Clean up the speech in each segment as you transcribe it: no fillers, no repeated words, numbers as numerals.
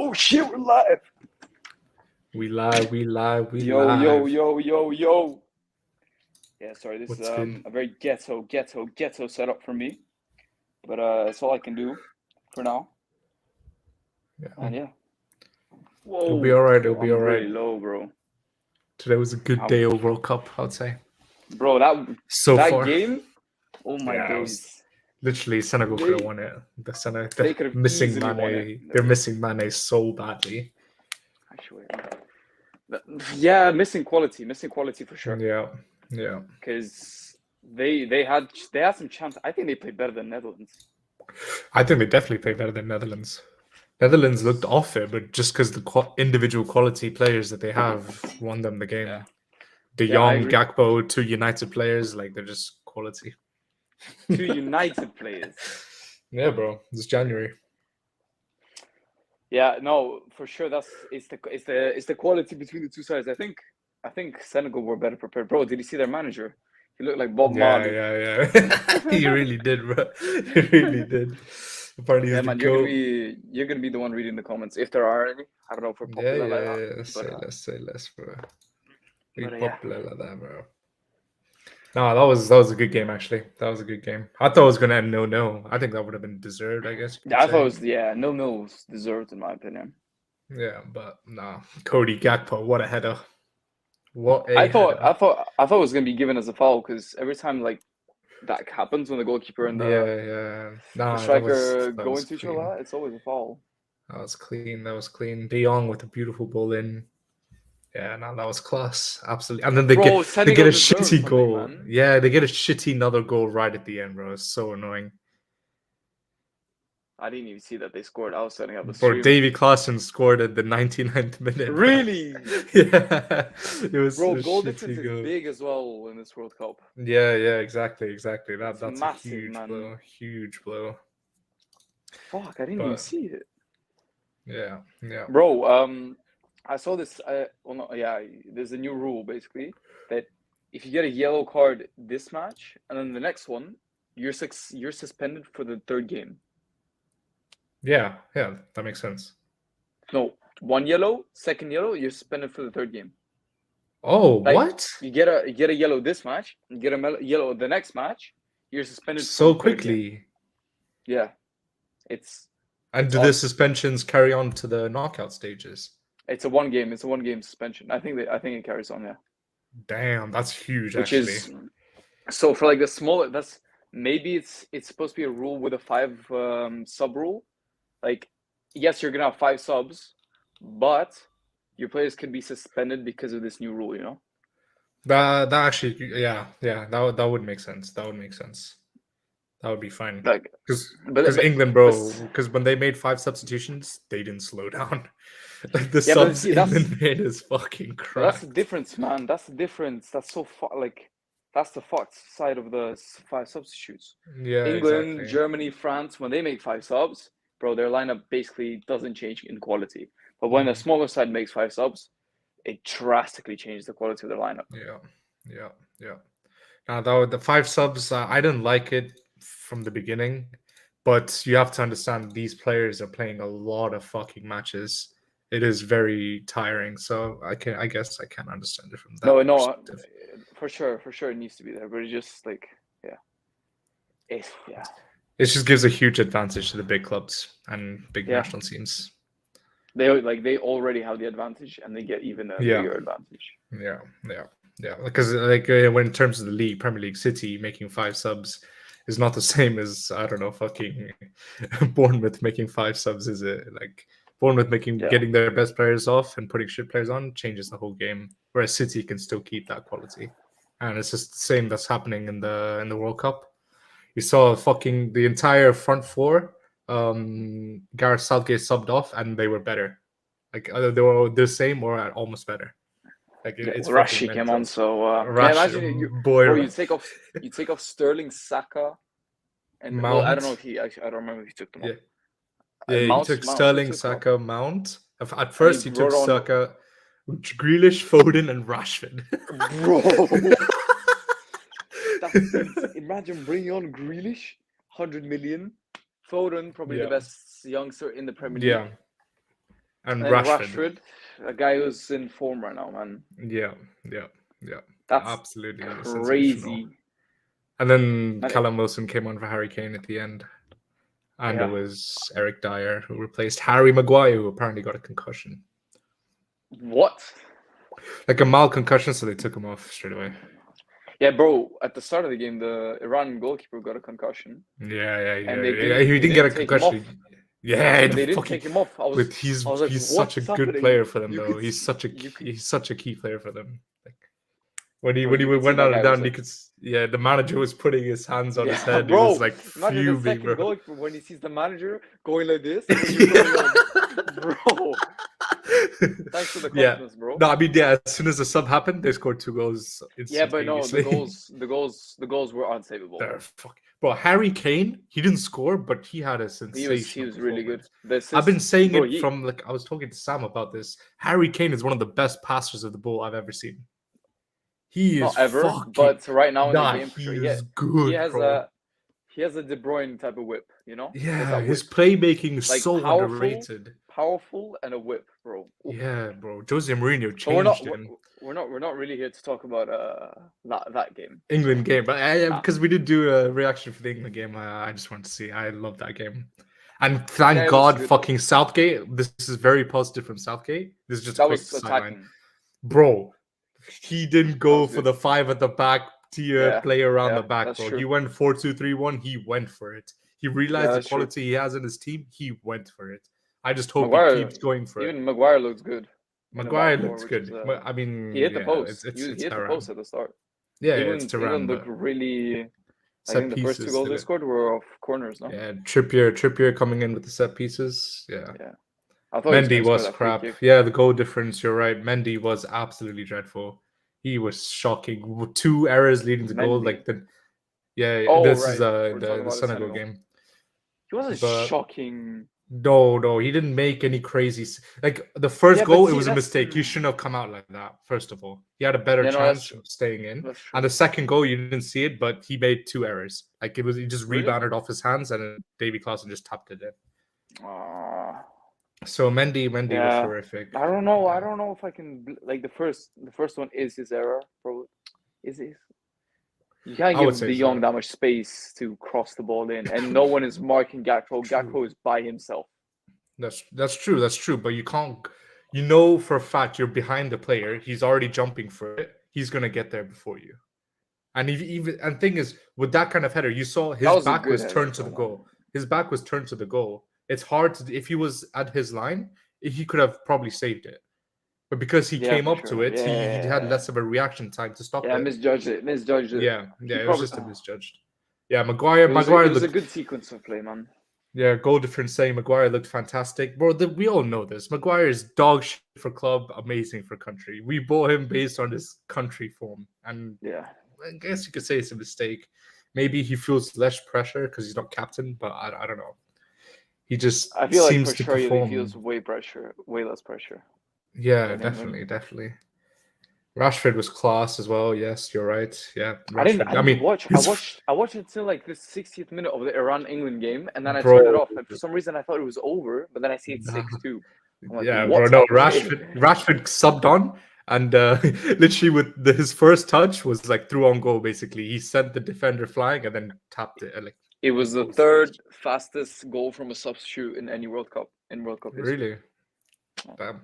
Oh shit, we're live. We live. Yo, yo. Yeah, sorry, this What's is good? a very ghetto setup for me. But that's all I can do for now. Yeah. And yeah. Whoa. It'll be alright. Bro, I'm really low, bro. Today was a good day of World Cup, I'd say. Bro, that far. game, oh my days. Literally, Senegal could have won it. They could have missing easily won it. Mane. They're missing Mane so badly. Actually, yeah, missing quality for sure. Yeah. Because they had some chance. I think they played better than Netherlands. I think they definitely played better than Netherlands. Netherlands looked off it, but just because the individual quality players that they have won them the game. Yeah. De Jong, Gakpo, two United players, like they're just quality. Two United players. Yeah, bro. It's January. Yeah, no, for sure. It's the quality between the two sides. I think Senegal were better prepared. Bro, did you see their manager? He looked like Bob Marley. Yeah. He really did, bro. He really did. Apparently, yeah, man, you're gonna be the one reading the comments if there are any. I don't know if we're popular like that. Yeah. Say less, bro. Be But, popular like that, bro. No, that was a good game actually. That was a good game. I thought it was gonna end 0-0. I think that would have been deserved, I guess. Yeah, I thought it was 0-0 was deserved in my opinion. Yeah, but nah. Cody Gakpo, what a header. I thought it was gonna be given as a foul because every time like that happens when the goalkeeper and the striker go into each other, it's always a foul. That was clean. De Jong with a beautiful ball in. Yeah, no, that was class. Absolutely. And then they get a shitty goal. Man. Yeah, they get a shitty another goal right at the end, bro. It's so annoying. I didn't even see that they scored. I was setting up the stream. Bro, Davy Klaassen scored at the 99th minute. Really? Yeah. It was bro, goal difference is big as well in this World Cup. Yeah, exactly. That's massive, a huge blow. Huge blow. Fuck, I didn't even see it. Yeah. Bro, I saw this. There's a new rule basically that if you get a yellow card this match and then the next one, you're suspended for the third game. Yeah, that makes sense. No, one yellow, second yellow, you're suspended for the third game. Oh, like, what? You get a yellow this match, you get a yellow the next match, you're suspended so quickly. Yeah, And do the suspensions carry on to the knockout stages? It's a one game suspension. I think it carries on. Yeah. Damn, that's huge. Which is so for like the smaller. That's maybe it's supposed to be a rule with a 5 sub rule. Like, yes, you're gonna have 5 subs, but your players can be suspended because of this new rule. You know. That actually, yeah. That would make sense. That would be fine. Like, because England, bro. Because when they made 5 substitutions, they didn't slow down. Like the subs England made is fucking crap. That's the difference, man. That's the difference. That's so that's the fucked side of the 5 substitutes. Yeah, England, exactly. Germany, France, when they make 5 subs, bro, their lineup basically doesn't change in quality. But when a smaller side makes 5 subs, it drastically changes the quality of their lineup. Yeah. Now, though, the 5 subs, I didn't like it from the beginning, but you have to understand these players are playing a lot of fucking matches. It is very tiring, so I guess I can understand it from that. No, for sure, it needs to be there. But it just it just gives a huge advantage to the big clubs and big national teams. They already have the advantage, and they get even a bigger advantage. Yeah. Because when in terms of the league, Premier League, City making 5 subs is not the same as fucking Bournemouth making 5 subs, is it? Like Bournemouth getting their best players off and putting shit players on changes the whole game, whereas City can still keep that quality, and it's just the same that's happening in the World Cup. You saw fucking the entire front 4. Gareth Southgate subbed off, and they were better. Like either they were the same or almost better. Like it's Rashi came on, so imagine you take off Sterling, Saka, and Mount. I don't know if I don't remember if he took them off. Yeah, he took Sterling, Saka, Mount. At first, he took Saka, Grealish, Foden, and Rashford. Bro, imagine bringing on Grealish, 100 million. Foden, probably the best youngster in the Premier League. And And Rashford. Rashford, a guy who's in form right now, man. Yeah, yeah, yeah. That's Absolutely sensational. crazy. And then Man, Callum Wilson came on for Harry Kane at the end. And it yeah. was Eric Dyer who replaced Harry Maguire, who apparently got a concussion. What? Like a mild concussion, so they took him off straight away. Yeah, bro. At the start of the game, the Iranian goalkeeper got a concussion, Yeah. and He didn't get a take him off. concussion. Yeah, But the they didn't fucking. take him off. But I was like, he's such a what's good happening? player for them, You though. could He's see, such a you could, he's such a key player for them. Like when he bro, you could see went that out guy and was down, like, you could the manager was putting his hands on his yeah, head. He was bro. like Imagine the fuming, second bro. goalkeeper when he sees the manager going like this, when you're going on, bro. Thanks for the Yeah. confidence, bro. No, I mean, yeah. As soon as the sub happened, they scored 2 goals Yeah, but no, instantaneously. the goals were unsavable. They're bro. Harry Kane, he didn't score, but he had a He sensational was really good. performance. The assist, I've been saying bro. it from like I was talking to Sam about this. Harry Kane is one of the best passers of the ball I've ever seen. He is Not ever, fucking. but right now in the Nah, game for he sure. is Yeah, good, bro. he has a De Bruyne type of whip. You know, he has Yeah, that his whip, playmaking is like so underrated. powerful, and a whip, bro. Oof. Yeah, bro. Jose Mourinho But we're not changed him. we're not really here to talk about that game. England game, but Nah. because we did do a reaction for the England game, I just want to see. I love that game, and thank Yeah, it was God, good. fucking Southgate. This is very positive from Southgate. This is just a That quick was sideline, attacking. bro. He didn't go was for good. the 5 at the back to play around the back, that's bro. true. He went 4-2-3-1. He went for it. He realized the that's true. quality he has in his team. He went for it. I just hope Maguire, he keeps going for it. even Maguire looks good. in the Maguire back four, looks which good. is, I mean, he hit the yeah, post. it's He hit the Tehran. post at the start. Yeah, it's Tehran. England look But really. I set think the first 2 pieces. goals they scored were off corners, no? Yeah, Trippier coming in with the set pieces. Yeah. I thought he Mendy was was that free crap. kick. Yeah, the goal difference. You're right. Mendy was absolutely dreadful. He was shocking. 2 errors leading to goal. Mendy. Like the Oh, this right. is We're talking the about the Senegal Senegal. game. He wasn't But shocking. no, he didn't make any crazy. Like the first Yeah, but goal, see, it was a that's- mistake. You shouldn't have come out like that. First of all, he had a better Yeah, no, that's chance true. of staying in. That's true. And the second goal, you didn't see it, but he made 2 errors. Like he just Really? rebounded off his hands, and then Davy Klaassen just tapped it in. Ah, So Mendy was yeah. terrific. I don't know. I don't know if I can like the first one is his error, bro. Is it? You can't I would give say De so. Jong that much space to cross the ball in, and no one is marking Gakpo. Gakpo is by himself. That's true. That's true. But you can't. You know for a fact you're behind the player. He's already jumping for it. He's gonna get there before you. And and thing is, with that kind of header, you saw his back was turned to the goal. His back was turned to the goal. It's hard to if he was at his line, he could have probably saved it. But because he came up to it, he had less of a reaction time to stop it. Yeah, misjudged it. Yeah, it was just a misjudged. Yeah, Maguire It was looked a good sequence of play, man. Yeah, goal difference saying Maguire looked fantastic. Bro, we all know this. Maguire is dog shit for club, amazing for country. We bought him based on his country form. And yeah, I guess you could say it's a mistake. Maybe he feels less pressure because he's not captain, but I don't know. He just I feel seems like for to sure perform. he feels way less pressure. Yeah, definitely. Rashford was class as well. Yes, you're right. Yeah, Rashford. I didn't watch. I watched it till like the 60th minute of the Iran-England game, and then I turned it off. And for some reason, I thought it was over, but then I see it's 6-2. Like, yeah, bro. No, Rashford subbed on, and literally with his first touch was like through on goal. Basically, he sent the defender flying and then tapped it. Like it was the third fastest goal from a substitute in any World Cup history. Really? Damn.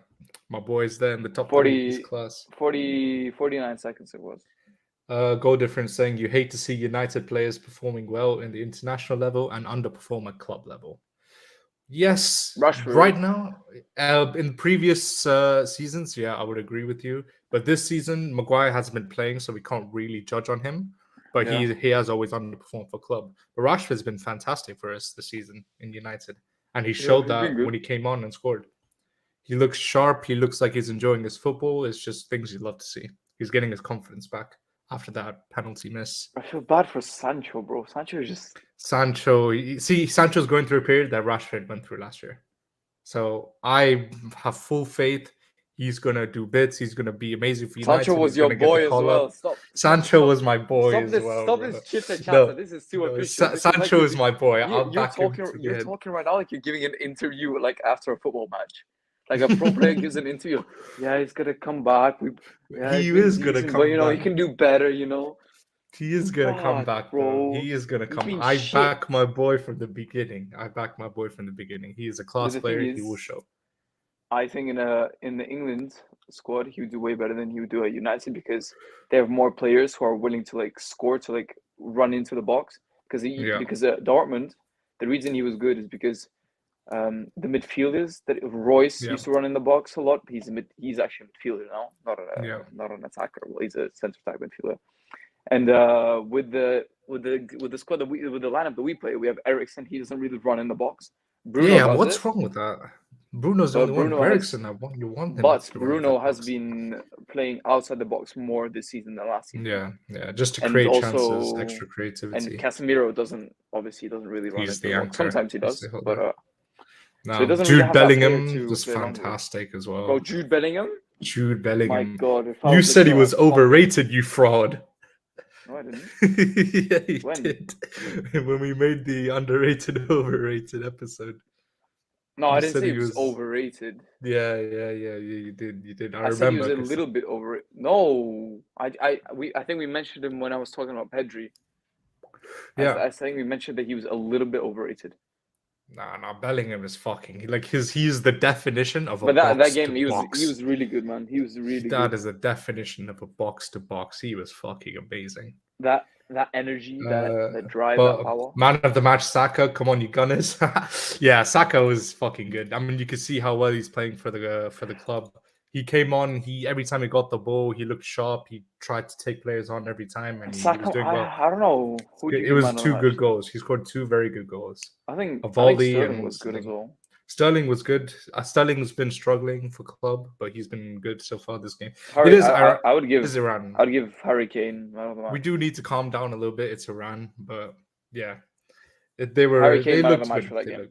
My boy's there in the top 40 class. 49 seconds it was. Goal difference saying you hate to see United players performing well in the international level and underperform at club level. Yes, Rashford. Right now, in previous seasons, yeah, I would agree with you. But this season, Maguire hasn't been playing, so we can't really judge on him. But he has always underperformed for club. But Rashford's been fantastic for us this season in United. And he showed that when he came on and scored. He looks sharp. He looks like he's enjoying his football. It's just things you'd love to see. He's getting his confidence back after that penalty miss. I feel bad for Sancho, bro. Sancho's going through a period that Rashford went through last year. So I have full faith he's going to do bits. He's going to be amazing for United. Sancho was your boy as well. Sancho was my boy as well. Stop this chit and chat. This is too official. Sancho is my boy. You're talking right now like you're giving an interview like after a football match. Like a pro player gives an interview. Yeah, he's gonna come back. It's He been is gonna decent, but come he back. can do better. You know. He is gonna come Fuck, back, bro. bro. He is gonna He's come. been I shit. back my boy from the beginning. I back my boy from the beginning. He is a But class the thing player. He will is, show. I think in the England squad, he would do way better than he would do at United because they have more players who are willing to like score to like run into the box. Yeah, Because Dortmund, the reason he was good is because the midfielders that Royce yeah, used to run in the box a lot. He's actually a midfielder now, yeah. not an attacker. Well, he's a centre back midfielder. And with the squad with the lineup that we play, we have Ericsson. He doesn't really run in the box. Bruno Yeah, does what's it, wrong with that? Bruno's the but only one. Bruno has Bergson, you want him but to run into the Bruno has box. been playing outside the box more this season than last season, Yeah, yeah, just to and create chances, also extra and creativity. Casemiro doesn't really run He's into the the box. anchor. Sometimes he He's the does, but holder. so he Now, doesn't really Jude have that player Bellingham to was play along with. fantastic as Bro, well. Jude Bellingham. Jude My Bellingham. God, if I You was the said he girl, was I'd fuck. overrated, you fraud. No, I didn't. Yeah, you When? did. When we made the underrated, overrated episode. No, I You didn't said say he he was was. overrated. Yeah, you did. I I said he remember was a because little bit over. No, I think we mentioned him when I was talking about Pedri. yeah. I think we mentioned that he was a little bit overrated. Nah, Bellingham is fucking like he's the definition of a But that box to game he box. was really good, man. He was really That good. is the definition of a box to box. He was fucking amazing. That energy, that drive, that But power. man of the match, Saka. Come on, you Gunners. Yeah, Saka was fucking good. I mean, you could see how well he's playing for the club. He came on. He every time he got the ball, he looked sharp. He tried to take players on every time, and he was Saka, doing well. I don't know. Who do you It give was man of the two match? good goals. He scored two very good goals. A I think volley Sterling and was good as something. well. Sterling was good. Sterling's been struggling for club, but he's been good so far this game. Harry, I would It is Iran. give Harry Kane man of the match. We do need to calm down a little bit. It's Iran, but yeah, Harry Kane they man of the looked match good. for that game.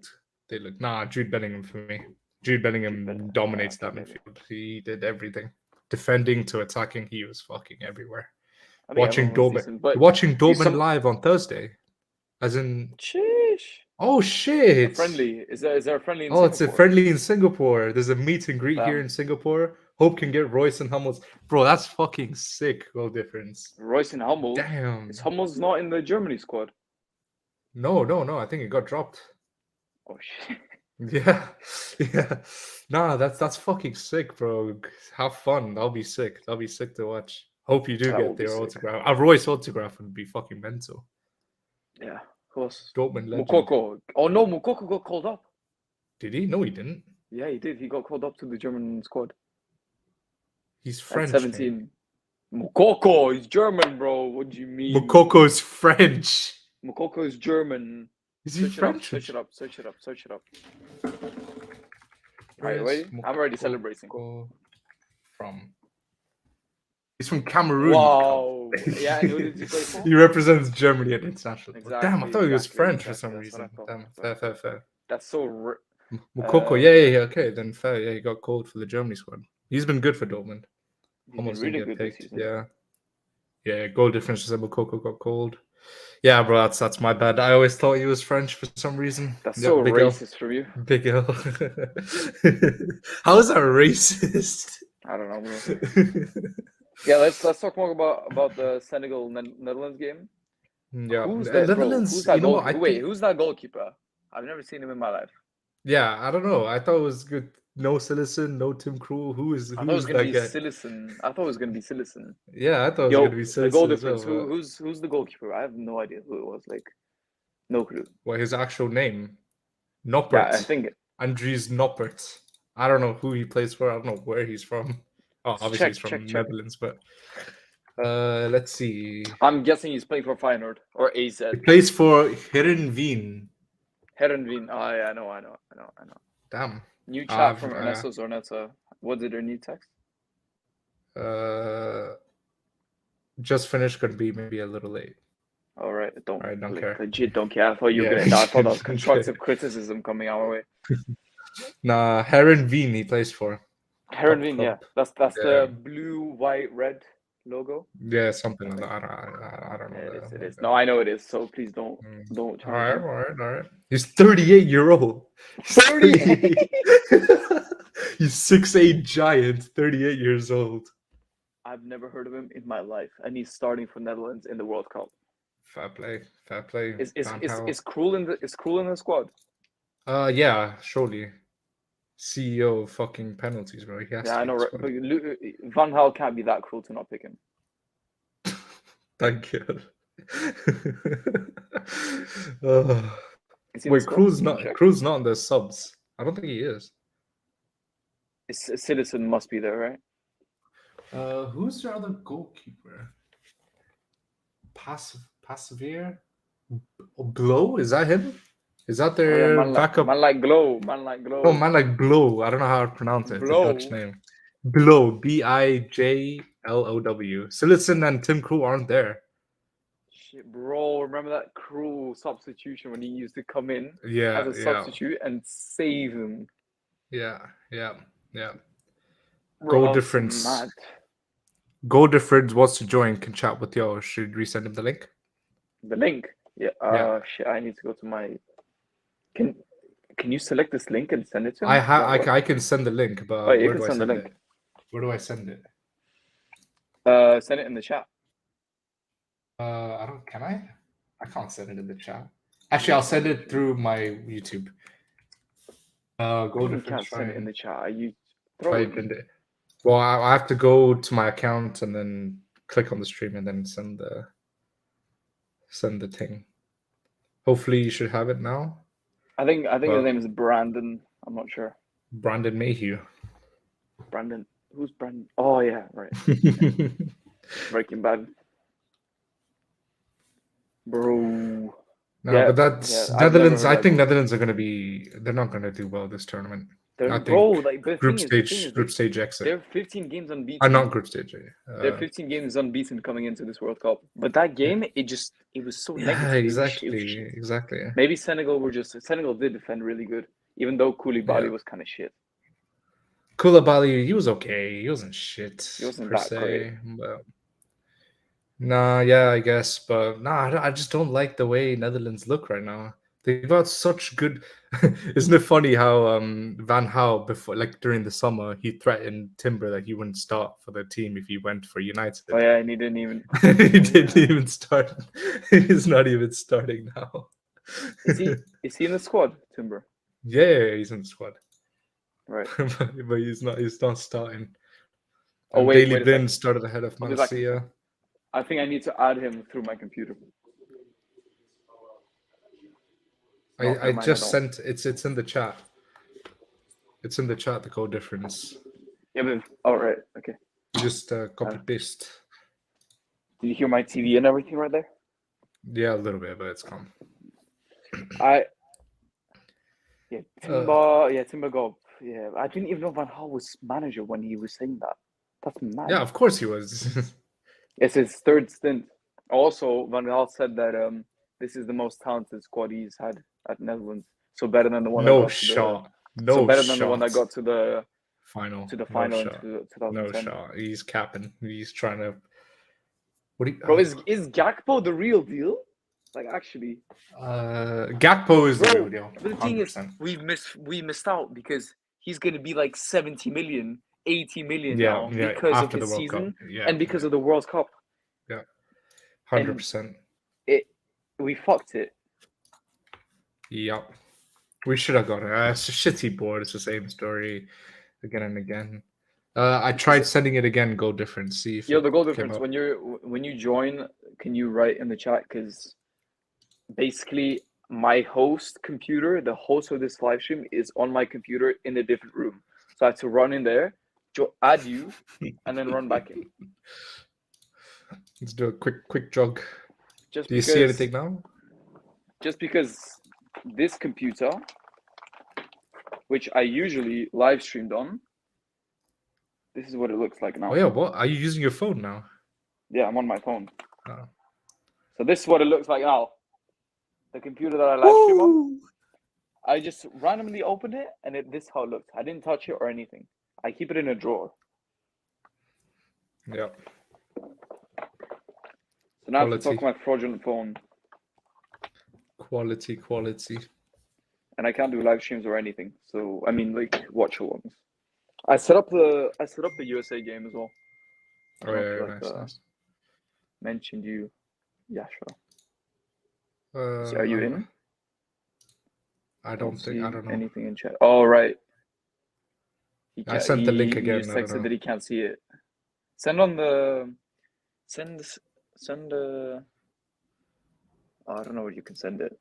They looked. Nah, Jude Bellingham for me. Jude Bellingham dominates that midfield. He did everything, defending to attacking. He was fucking everywhere. I think everyone was decent, but Watching Dortmund live on Thursday, as in. Sheesh. Oh shit! A friendly. Is there a friendly in Oh, Singapore? it's a friendly in Singapore. There's a meet and greet here in Singapore. Hope can get Royce and Hummels. Bro, that's fucking sick goal difference. Royce and Hummels? Damn. Is Hummels not in the Germany squad? No. I think it got dropped. Oh shit. Yeah. Nah, that's fucking sick, bro. Have fun. That'll be sick. That'll be sick to watch. Hope you do get their autograph. A Royce autograph would be fucking mental. Yeah, of course. Dortmund legend. Moukoko. Oh no, Moukoko got called up. Did he? No, he didn't. Yeah, he did. He got called up to the German squad. He's French. At 17. Moukoko is German, bro. What do you mean? Moukoko is French. Moukoko is German. Is he French? Search it up. Alright, ready? I'm already celebrating. He's from Cameroon. Wow. Yeah, and who did he play for? He represents Germany at international. Exactly, Damn, I thought he was French for some reason. Damn, fair. That's so. Moukoko, yeah. Okay, then fair. Yeah, he got called for the Germany squad. He's been good for Dortmund. Almost really good this season. Yeah. Goal difference. Moukoko got called. Yeah, bro, that's my bad. I always thought he was French for some reason. That's so racist from you. Big L. How is that racist? I don't know, bro. Yeah, let's talk more about the Senegal Netherlands game. Yeah, who's that, Netherlands. Who's that who's that goalkeeper? I've never seen him in my life. Yeah, I don't know. I thought it was good. No Citizen, no Tim Krul. I thought it was gonna be Citizen. Yeah, I thought it was gonna be Citizen. The goal difference. Well, who's the goalkeeper? I have no idea who it was. Like, no clue. What his actual name? Noppert. Yeah, I think Andries Noppert. I don't know who he plays for. I don't know where he's from. Oh, obviously he's from Netherlands, but let's see. I'm guessing he's playing for Feyenoord or AZ. He plays for Heerenveen. Heerenveen. Oh, yeah, I know. Damn. New chat from Ernesto Zornetta. What did her new text? Just finished. Could be maybe a little late. All right, don't care. Legit don't care. I thought you were gonna. I thought that was constructive criticism coming our way. Nah, Heerenveen he plays for. Heerenveen, yeah. That's the blue, white, red logo. Yeah, something like that. I don't know. It is. No, I know it is. So please don't. All right. He's 38 years old. 38. He's 6'8" giant, 38 years old. I've never heard of him in my life, and he's starting for Netherlands in the World Cup. Fair play, fair play. Is is Van is Gaal. is Krul in the squad? Yeah, surely. CEO of fucking penalties, bro. He has Yeah, to I be in know. the Right? squad. But Van Gaal can't be that cruel to not pick him. Thank you. uh, Is he in the wait, squad? Cruz Let me not check. Cruz not on the subs. I don't think he is. Citizen must be there, right? Who's their other goalkeeper? Passevier? Blow? Is that him? Is that Oh yeah, their backup? man like glow, man like No, glow, man, like Blow. I don't know how to pronounce it. It's a Dutch blow. name. Blow. Bijlow. Sillerson and Tim Krul aren't there. Shit, bro, remember that cruel substitution when he used to come in as Yeah, a yeah, substitute and save him? yeah, yeah, yeah. Goal Bro, that's difference. mad. Goal difference wants to join. Can chat with you. Should we send him the link? The link. Yeah. Yeah. Shit. I need to go to my. Can Can you select this link and send it to I him? Does that I, work? I can send the link, Oh, but you where can do I send the send link. it? Where do I send it? Send it in the chat. I don't. Can I? I can't send it in the chat. Actually, I'll send it through my YouTube. Goal You difference. can't send it in the chat. Are you Try throwing me? it. Well, I have to go to my account and then click on the stream and then send the thing. Hopefully, you should have it now. I think his Well, name is Brandon. I'm not sure. Brandon Mayhew. Brandon. Who's Brandon? Oh yeah, right. Breaking Bad. Bro. No, Yeah, but that's yeah. I've never Netherlands. heard I that think goal Netherlands difference. are going to be. They're not going to do well this tournament. I Bro, think like the group thing is, stage exit. they're 15 games I'm unbeaten. not group stage. They're 15 games unbeaten coming into this World Cup. But that game, it was so Yeah, negative. It was exactly. maybe Senegal did defend really good, even though Yeah, Koulibaly was kind of shit. Koulibaly, he was okay. He wasn't shit He wasn't per that great. se. But nah, yeah, I guess. But nah, I just don't like the way Netherlands look right now. They've got such good. Isn't it funny how Van Gaal before, like during the summer, he threatened Timber that he wouldn't start for the team if he went for United. Oh yeah, and he didn't even. He Oh, didn't yeah. even start. He's not even starting now. Is he in the squad, Timber? Yeah, he's in the squad. Right. but he's not. He's not starting. Oh And wait, Daily wait a Blind second. started ahead of I'll be back in a Marcia. second. I think I need to add him through my computer. No, I never mind. I just don't. sent. It's in the chat. It's in the chat. The code difference. Yeah, but all right. Okay. Just copy paste. Did you hear my TV and everything right there? Yeah, a little bit, but it's calm. Timber Gob. Yeah, I didn't even know Van Gaal was manager when he was saying that. That's mad. Yeah, of course he was. It's his third stint. Also, Van Gaal said that this is the most talented squad he's had at Netherlands. So better than the one that No got to the. shot. So No better than the one that shot. got to the Final. No final in shot. 2010. No shot. He's capping. He's trying to. What do you? Bro, is Gakpo the real deal? Like actually, Gakpo is the real deal. but the thing is, 100%. we missed out because he's gonna be like 70 million, 80 million Yeah, now yeah. because of After the his World Cup. season Yeah, and because of the World Cup. Yeah. 100%. We fucked it. Yep. We should have got it. It's a shitty board. It's the same story again and again. I tried sending it again. Goal difference. See if the goal came difference up. when you join, can you write in the chat? Because basically, my host computer, the host of this live stream, is on my computer in a different room. So I had to run in there, add you, and then run back in. Let's do a quick jog. Just Do you see anything now? Just because this computer, which I usually live streamed on, this is what it looks like now. Oh yeah, what? Are you using your phone now? Yeah, I'm on my phone. Oh. So this is what it looks like now. The computer that I live stream on. I just randomly opened it, and this is how it looks. I didn't touch it or anything. I keep it in a drawer. Yeah. So now I have to talk on my fraudulent phone. Quality. And I can't do live streams or anything. So, I mean, like, watch-alongs. I set up the USA game as well. I Oh don't know if yeah, you nice. mentioned you. Yeah, sure. So are you Uh, in? I I don't don't think. I see don't know. anything in chat. Oh right. He I can't. sent the link He again. just I don't texted know. that he can't see it. Send on the. Send. Send. Oh, I don't know where you can send it,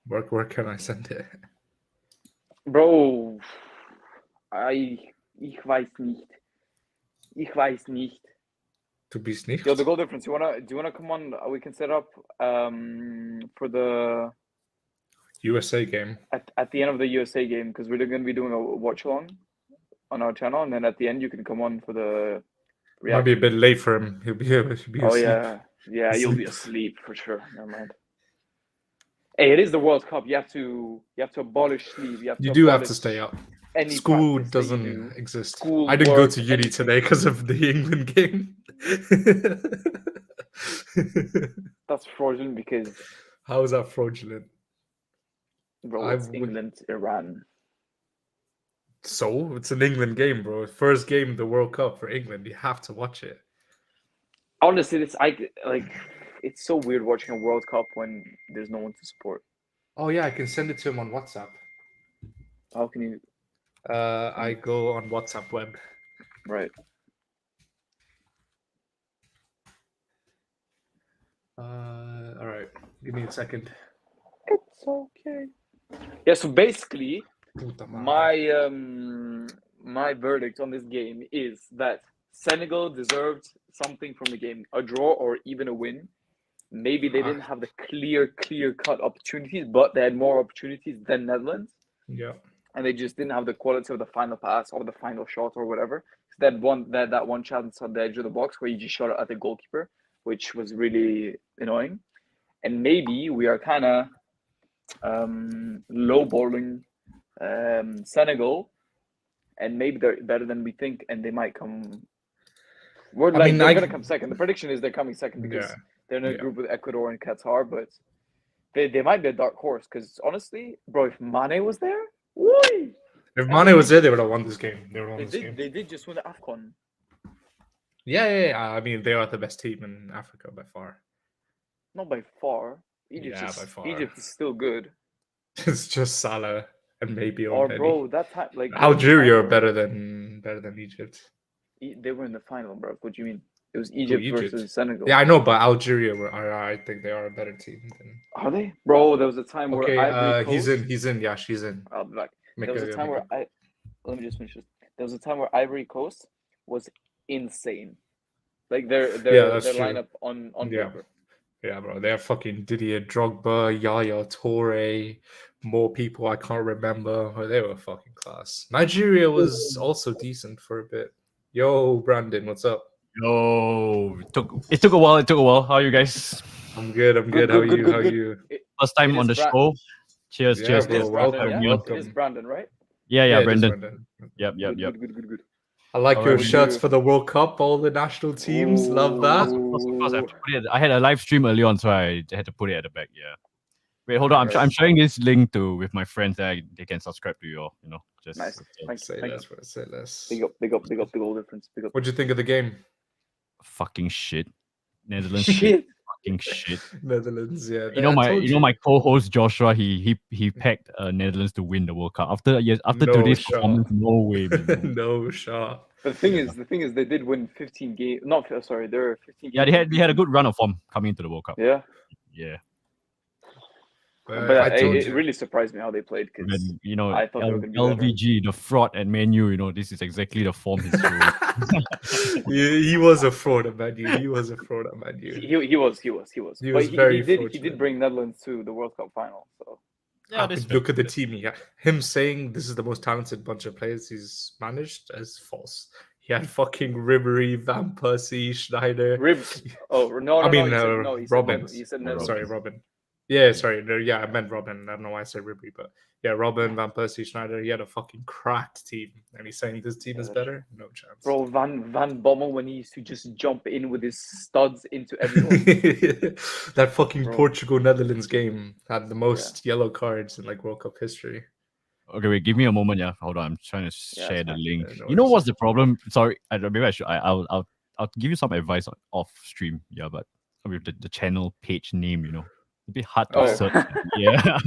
Where can I send it? bro. Ich weiß nicht. Ich weiß nicht. To be Yo, the sneaked. goal difference. Do you wanna come on? We can set up for the USA game. at the end of the USA game because we're going to be doing a watch along on our channel, and then at the end you can come on for the Might be a reaction. bit late for him. He'll be Oh asleep. yeah, you'll be asleep for sure. Never mind. Hey, it is the World Cup. You have to abolish sleep. You have to do have to abolish stay up. any School practice that you do. doesn't exist. School, I didn't go work, to uni anything. today because of the England game. That's fraudulent because, How is that fraudulent? bro, it's England, Iran. So it's an England game, bro. First game of the World Cup for England. You have to watch it. Honestly, it's so weird watching a World Cup when there's no one to support. Oh yeah, I can send it to him on WhatsApp. How can you? I go on WhatsApp web. Right. All right. Give me a second. It's okay. Yeah. So basically, my my verdict on this game is that Senegal deserved something from the game, a draw or even a win. Maybe they didn't have the clear cut opportunities, but they had more opportunities than Netherlands. Yeah. And they just didn't have the quality of the final pass or the final shot or whatever. So that one chance on the edge of the box where you just shot it at the goalkeeper, which was really annoying. And maybe we are kind of lowballing Senegal, and maybe they're better than we think, and they might come. They're gonna come second. The prediction is they're coming second because they're in a group with Ecuador and Qatar, but they might be a dark horse. Because honestly, bro, if Mane was there, whoo! If Mane was there, they would have won this game. They did just win the AFCON. Yeah. I mean, they are the best team in Africa by far. Not by far. By far. Egypt is still good. It's just Salah and maybe Or bro, that time Algeria are better than Egypt. They were in the final, bro. What do you mean? It was Egypt versus Senegal. Yeah, I know, but Algeria I think they are a better team than. Are they? Bro, there was a time where Ivory Coast. He's in. Yeah, she's in. I'll be back. There was a time where let me just finish this. There was a time where Ivory Coast was insane. Like their lineup on paper. Yeah, bro. They're fucking Didier Drogba, Yaya Toure, more people I can't remember. Oh, they were fucking class. Nigeria was also decent for a bit. Yo, Brandon, what's up? Yo, it took a while. How are you guys? I'm good. How are you? First time on the show. Cheers. Bro, welcome. It is Brandon, right? Yeah, Brandon. Yep. Good. I like your shirts for the World Cup. All the national teams love that. Of course, I have to put it. I had a live stream early on, so I had to put it at the back. Yeah. Wait, hold on. I'm sharing this link with my friends that they can subscribe to you. Just nice. Say less. Big up the goal difference. Big up. What'd you think of the game? Fucking shit. Netherlands. Fucking shit. Netherlands, yeah. My co-host Joshua, he pegged Netherlands to win the World Cup after today's performance. No way, man. No shot. But the thing is, they did win 15 games. There were 15 games. Yeah, they had a good run of form coming into the World Cup. Yeah. But it really surprised me how they played because I thought they were going to be LVG, the fraud at Man U. This is exactly the form he's showing. He was a fraud at Man U. He was. He was. He did bring Netherlands to the World Cup final. So look at the team. Yeah, him saying this is the most talented bunch of players he's managed is false. He had fucking Ribery, Van Persie, Schneider. Robin. He said Netherlands. Sorry, Robin. Yeah, sorry. Yeah, I meant Robin. I don't know why I said Ribery, but yeah, Robin, Van Persie, Schneider. He had a fucking cracked team, and he's saying this team is better. No chance. Bro, Van Bommel when he used to just jump in with his studs into everyone. That fucking Portugal Netherlands game had the most yellow cards in like World Cup history. Okay, wait, give me a moment. Yeah, hold on. I'm trying to Yeah, share it's the fine. link. No You know worries. what's the problem? Sorry, maybe I should. I'll give you some advice off stream. Yeah, but with the channel page name, a bit hard to Oh. search. Yeah,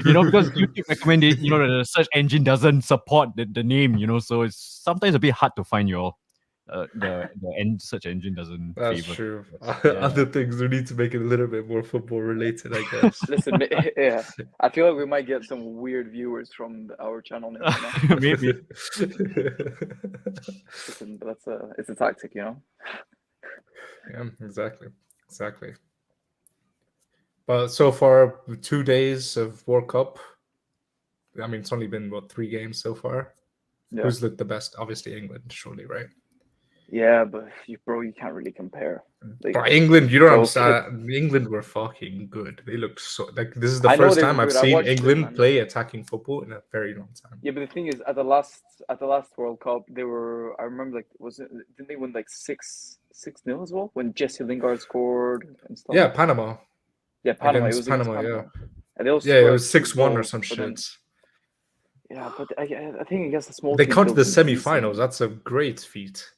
because YouTube recommended. The search engine doesn't support the name. So it's sometimes a bit hard to find your the search engine doesn't That's favor. true. Yeah. Other things we need to make it a little bit more football related, I guess. Listen, yeah, I feel like we might get some weird viewers from our channel name. Maybe. Listen, but it's a tactic, Yeah, exactly. But so far, 2 days of World Cup. I mean, it's only been 3 games so far. Yeah. Who's looked the best? Obviously, England, surely, right? Yeah, but you can't really compare. But England, you don't so understand. England were fucking good. They looked so like this is the I know first they time were I've good. I seen watched it, England man. play attacking football in a very long time. Yeah, but the thing is, at the last World Cup, they were. I remember, didn't they win like 6-0 as well when Jesse Lingard scored and stuff? Yeah, Panama. Yeah, Panama. Against It was against Panama, Panama. yeah. And they also Yeah, it scored, was like, 2 6-1 or goals, some but then- shit. Yeah, but I think against the small They teams, got to the looked decent. semi-finals. That's a great feat.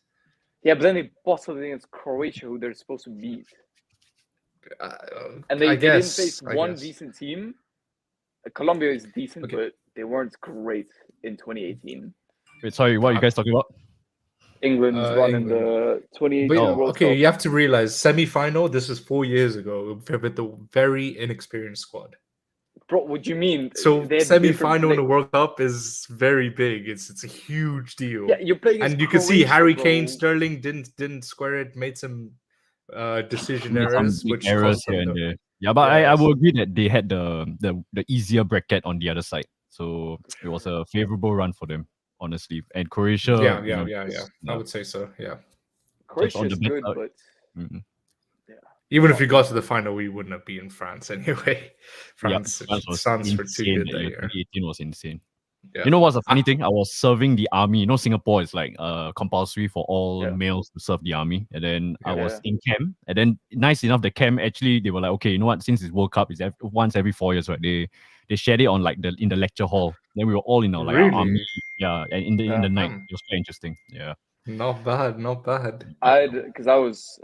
Yeah, but then they bottled it against Croatia, who they're supposed to beat. And they didn't face one decent team. Colombia is decent, but they weren't great in 2018. Wait, sorry, what are you guys talking about? England's run in the 2018 World Cup. You have to realize semi-final. This is 4 years ago with the very inexperienced squad. Bro, what do you mean? So semi-final in the World Cup is very big. It's a huge deal. Yeah, you're playing, and you can see Harry Kane, Sterling didn't square it, made some decision errors, which cost them and there. Yeah, but I will agree that they had the easier bracket on the other side, so it was a favorable run for them, honestly. And Croatia, yeah. I would say so. Yeah, Croatia is good, but even if we got to the final, we wouldn't have beaten France anyway. France was Suns were too good that year. 2018 was insane. Yeah. You know what's the funny thing? I was serving the army. Singapore is like compulsory for all males to serve the army. And then I was in camp. And then nice enough, the camp actually they were like, okay, you know what? Since it's World Cup, it's once every 4 years, right? They shared it on in the lecture hall. Then we were all in our our army. Yeah, and in the night. It was quite interesting. Yeah. Not bad. Because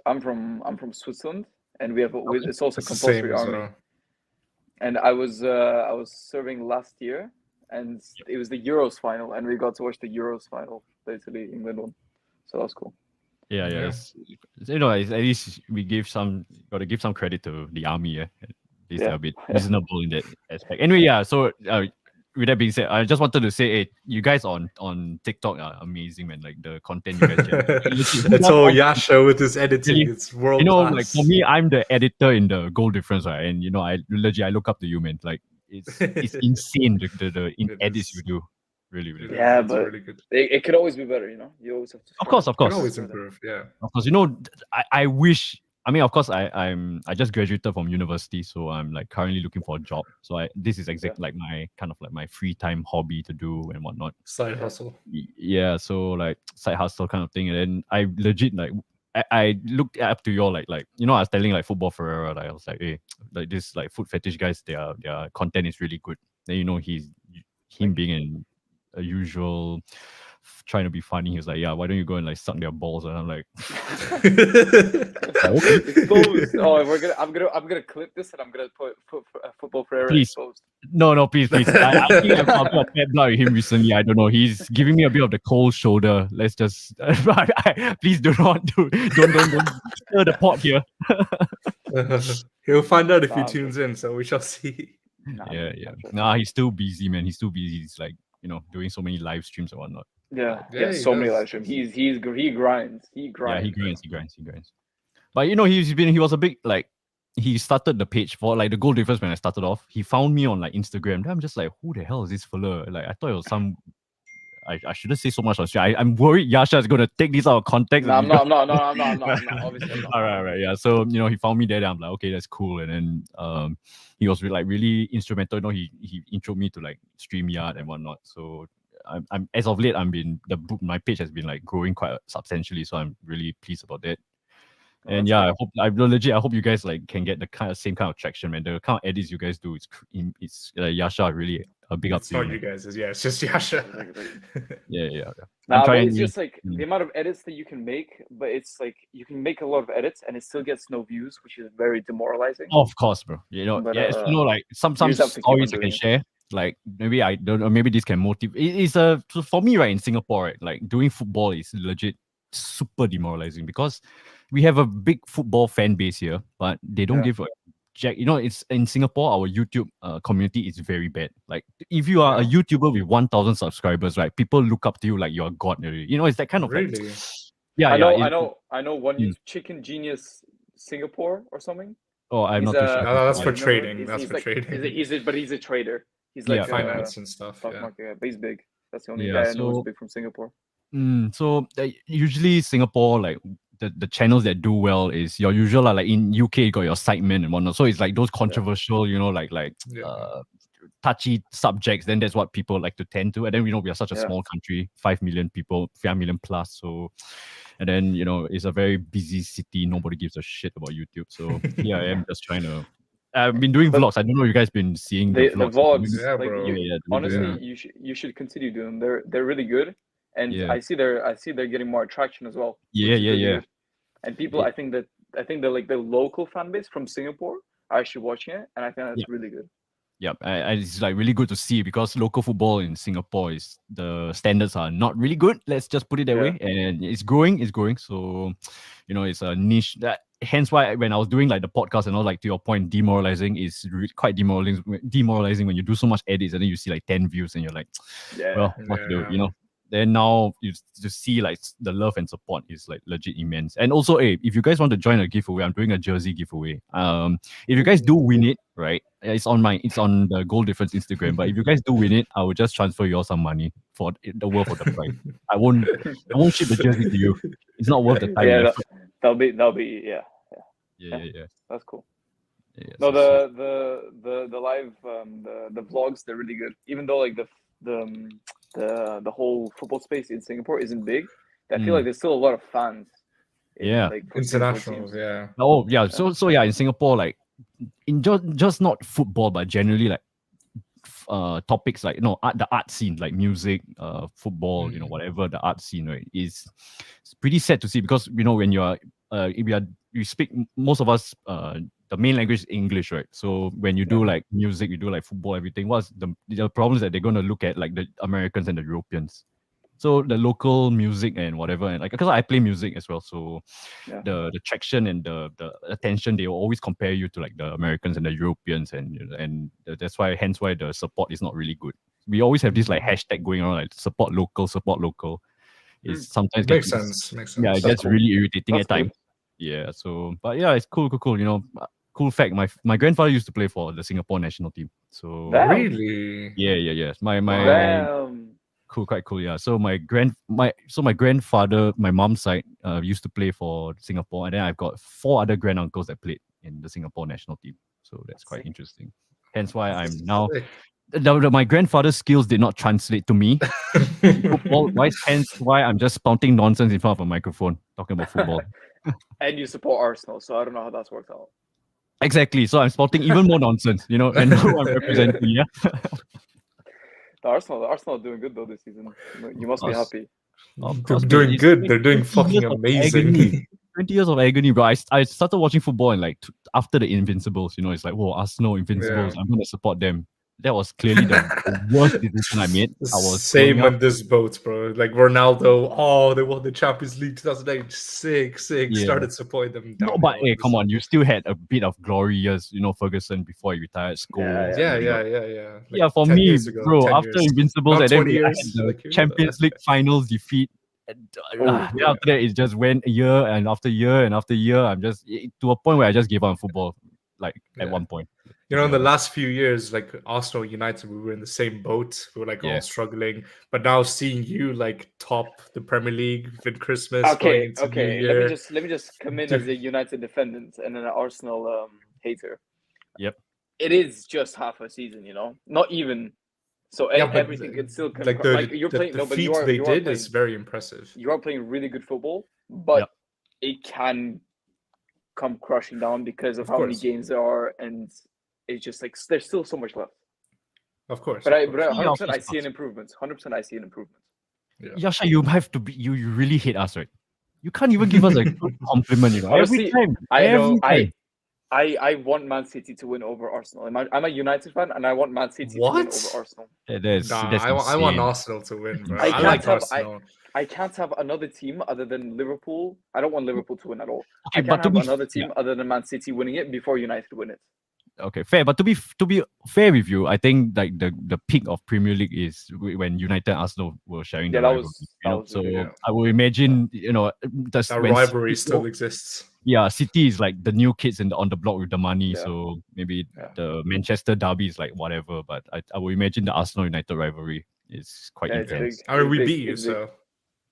I'm from Switzerland, and we have it's also compulsory army. And I was serving last year. And it was the Euros final, and we got to watch the Euros final. Basically, England won, so that was cool. Yeah. At least we got to give some credit to the army. Yeah, at least they're a bit reasonable in that aspect. Anyway, yeah. So with that being said, I just wanted to say, hey, you guys on TikTok are amazing, man. Like the content you guys generate. It's all Yasha with his editing. It's world class. Like for me, I'm the editor in the goal difference, right? And I look up to you, man. Like. It's insane the edits you do, really. Yeah, but really good. It could always be better, You always have to. Of course. You can always improve. Yeah. Of course, I wish. I mean, of course, I just graduated from university, so I'm like currently looking for a job. So this is exactly like my kind of like my free time hobby to do and whatnot. Side hustle. Yeah, so like side hustle kind of thing, and then I legit like. I looked up to y'all like I was telling like Football Ferreira, like I was like, hey, like this like foot fetish guys, their content is really good. Then him being a usual trying to be funny, he was like, yeah, why don't you go and like suck their balls? And I'm like, exposed. Oh, I'm gonna clip this and I'm gonna put Football Ferreira exposed. No, please. I think I've got a bad blood with him recently. I don't know. He's giving me a bit of the cold shoulder. Let's just please don't stir the pot here. He'll find out if he tunes in, so we shall see. Yeah. Nah, he's still busy, man. He's still busy. He's like, doing so many live streams and whatnot. Yeah, so many live streams. He grinds. Yeah, he grinds. But he was a big like. He started the page for like the goal difference when I started off. He found me on like Instagram. Then I'm just like, who the hell is this fella? Like I thought it was some. I shouldn't say so much on stream. I'm worried Yasha is gonna take this out of context. No, I'm not. Obviously, I'm not. All right. Yeah. So he found me there. And I'm like, okay, that's cool. And then he was like really instrumental. He introed me to like StreamYard and whatnot. So I'm as of late my page has been like growing quite substantially. So I'm really pleased about that. And yeah, I hope you guys like can get the same kind of traction, man. The kind of edits you guys do, it's Yasha really big up It's to you, not you man. guys. It's just Yasha. Yeah. I'm Nah, but trying. it's just like the amount of edits that you can make, but it's like you can make a lot of edits and it still gets no views, which is very demoralizing. Of course, bro. But Like some you just have to keep stories on I can doing it. share. Like maybe I don't know, maybe this can motivate. It's so for me, right, in Singapore, right, like doing football is legit super demoralizing because we have a big football fan base here, but they don't Yeah. give a jack. It's in Singapore, our YouTube community is very bad. Like if you are a Yeah. YouTuber with 1,000 subscribers, right, people look up to you like you're God already. It's that kind of like, Really? yeah, I yeah. know one Mm. Chicken Genius Singapore or something. Oh, I'm He's not too sure. No, that's you for remember? trading. That's He's for like trading. but he's a trader. He's Yeah, like Finance and stuff. stock Yeah. market guy, but he's big. That's the only yeah. guy I know who's So big from Singapore. So usually Singapore, like the channels that do well is your usual like in UK you got your sidemen and whatnot. So it's like those controversial, like Yeah. touchy subjects. Then that's what people like to tend to. And then we are such a Yeah. small country, 5 million people, 5 million plus. So and then it's a very busy city. Nobody gives a shit about YouTube. So here I am just trying to. I've been doing But vlogs. I don't know if you guys been seeing the the vlogs. vlogs, Yeah, like bro. you Yeah, honestly, Yeah. you should continue doing them. They're really good, and Yeah. I see they're getting more traction as well, Yeah, which is really yeah. good. And people, It- I think the like the local fan base from Singapore are actually watching it, and I think that's really good. Yeah, it's like really good to see because local football in Singapore is the standards are not really good. Let's just put it that Yeah. way, and it's growing. It's growing. So, it's a niche. That hence why when I was doing like the podcast and all, like to your point, demoralizing is quite demoralizing. Demoralizing when you do so much edits and then you see like 10 views and you're like, Yeah. well, what to do? Yeah. Then now you just see like the love and support is like legit immense. And also, hey, if you guys want to join a giveaway, I'm doing a jersey giveaway. If you guys do win it, right? It's on the Goal Difference Instagram. But if you guys do win it, I will just transfer you all some money for the worth of the price. I won't ship the jersey to you. It's not worth the time and Yeah, effort. that'll be Yeah. that's cool. Yeah, No, so the live the vlogs, they're really good. Even though like the whole football space in Singapore isn't big, I feel like there's still a lot of fans in Yeah. like for Singapore International. teams. Yeah. Oh yeah. So yeah, in Singapore, like in just not football, but generally like topics like the art scene, like music, football, whatever the art scene, right, is it's pretty sad to see because when you are if you speak, most of us the main language is English, right? So when you do like music, you do like football, everything, what's the problems that they're gonna look at like the Americans and the Europeans. So the local music and whatever, and like because I play music as well, so Yeah. the traction and the attention, they will always compare you to like the Americans and the Europeans, and that's why hence why the support is not really good. We always have this like hashtag going around like support local, support local. Is sometimes Makes sense. Makes sense. yeah, it That's gets cool. really irritating That's at times. Yeah, so but yeah, it's cool. Cool fact. My grandfather used to play for the Singapore national team. So Damn. Really? yeah. My Damn. Cool, quite cool. Yeah. So my grandfather, my mom's side, used to play for Singapore, and then I've got 4 other grand uncles that played in the Singapore national team. So that's quite Sick. interesting. Hence why I'm now Sick. my grandfather's skills did not translate to me football wise. Hence why I'm just spouting nonsense in front of a microphone talking about football. And you support Arsenal, so I don't know how that's worked out. Exactly. So I'm spouting even more nonsense, and now I'm representing. Yeah. The Arsenal are doing good though this season. You must be Us. happy. Of They're course, man. doing It's good. They're doing 20 fucking years of amazing. agony. 20 years of agony, bro. I started watching football and like after the Invincibles, it's like, whoa, Arsenal Invincibles. Yeah. I'm going to support them. That was clearly the worst decision I made. I was growing Same up. on this boat, bro. Like Ronaldo, oh, they won the Champions League 2008. Sick. Yeah. Started supporting them. No, Downhill. but hey, come on, you still had a bit of glory years, Ferguson before he retired, Scholes. Yeah. Yeah. Yeah, for 10 me, years ago, bro, 10 after years. Invincibles, Not and then 20 I had years. the Like you. Champions League finals defeat. And, then after that, it just went year and after year and after year. I'm just to a point where I just gave up on football, like at one point. In the last few years, like Arsenal, United, we were in the same boat. We were like all struggling. But now seeing you like top the Premier League with Christmas going into New Year. Let me just come in as a United defendant and an Arsenal hater. Yep. It is just half a season, not even. So everything can still come. Like you're playing. the No, but feat you are. they You are did playing, is very impressive. You are playing really good football, but it can come crushing down because of how many games there are, and it's just like there's still so much left. Of course. But of course. 100% I see an improvement. 100% I see an improvement. Yeah. Yasha, you have to be. You really hate us, right? You can't even give us a good compliment. You know, Honestly, every time. I want Man City to win over Arsenal. I'm a United fan, and I want Man City to win over Arsenal. That's I want Arsenal to win, bro. I like Arsenal. I can't have another team other than Liverpool. I don't want Liverpool to win at all. Okay, I can't have another team other than Man City winning it before United win it. Okay, fair. But to be fair with you, I think like the peak of Premier League is when United and Arsenal were sharing the rivalry. I will imagine, that rivalry still exists. Yeah, City is like the new kids on the block with the money. Yeah. So maybe the Manchester derby is like whatever. But I will imagine the Arsenal United rivalry is quite intense. I mean, we beat you, so